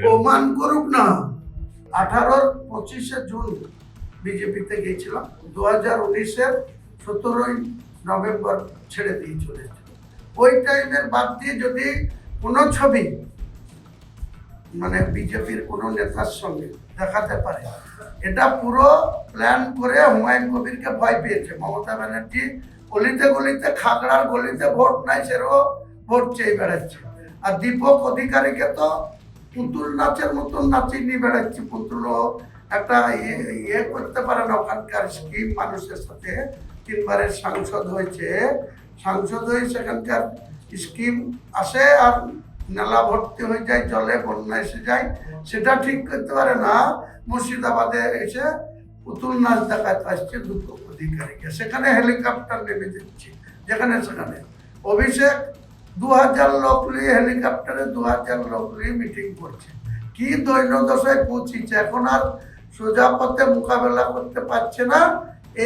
প্রমাণ করুক না। 25 জুন বিজেপিতে গিয়েছিলাম, 2019-এর 17 নভেম্বর ছেড়ে দিয়ে চলেছিল। ওই টাইমের বাদ দিয়ে যদি কোনো ছবি মানে বিজেপির কোনো নেতার সঙ্গে দেখাতে পারে, এটা পুরো প্ল্যান করে হুমায়ুন কবিরকে ভয় পেয়েছে মমতা ব্যানার্জি। গলিতে গলিতে খাগড়ার গলিতে ভোট নাই, সেরও ভোট চেয়ে বেড়াচ্ছে। আর দীপক অধিকারীকে তো পুতুল নাচের মতন নাচিয়ে নিয়ে বেড়াচ্ছে। পুতুলও একটা ইয়ে করতে পারে না, ওখানকার স্কিম মানুষের সাথে। 3বারের সাংসদ হয়েছে, সাংসদ হয়ে সেখানকার স্কিম আসে আর নালা ভর্তি হয়ে যায়, জলে বন্যা এসে যায়, সেটা ঠিক করতে পারে না। মুর্শিদাবাদে এসে পুতুল নাচ দেখাতে আসছে দীপক অধিকারীকে, সেখানে হেলিকপ্টার নেমে যাচ্ছে যেখানে সেখানে। অভিষেক 2000 লোক নিয়ে হেলিকপ্টারে 2000 লোক নিয়ে মিটিং করছে। কি দৈন্যদশায় পৌঁছেছে, এখন আর সোজা পথে মোকাবেলা করতে পারছে না।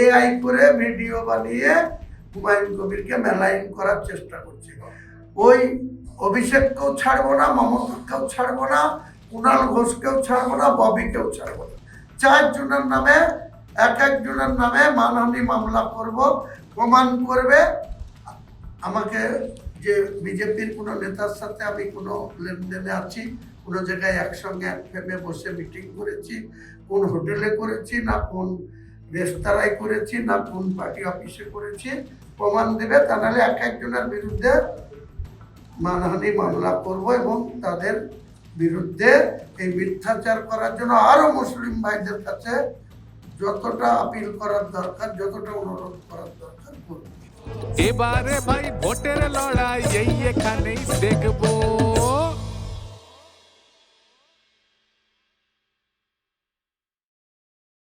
এআই করে ভিডিও বানিয়ে হুমায়ুন কবিরকে মেলাইন করার চেষ্টা করছে। ওই অভিষেককেও ছাড়বো না, মমতাকেও ছাড়বো না, কুণাল ঘোষকেও ছাড়বো না, ববিকেও ছাড়বো না। 4 জনের নামে একজনের নামে মানহানি মামলা করব। প্রমাণ করবে আমাকে যে বিজেপির কোনো নেতার সাথে আমি কোনো লেনদেনে আছি, কোনো জায়গায় একসঙ্গে এক ফ্রেমে বসে মিটিং করেছি, কোন হোটেলে করেছি, না কোন রেস্তোরাঁয় করেছি, না কোন পার্টি অফিসে করেছি, প্রমাণ দেবে। তা নাহলে একজনের বিরুদ্ধে মানহানি মামলা করব এবং তাদের বিরুদ্ধে এই মিথ্যাচার করার জন্য আরো মুসলিম ভাইদের কাছে যতটা আপিল করার দরকার, যতটা অনুরোধ করার দরকার করব। এবারে ভাই ভোটের লড়াই এই এখানেই দেখবো।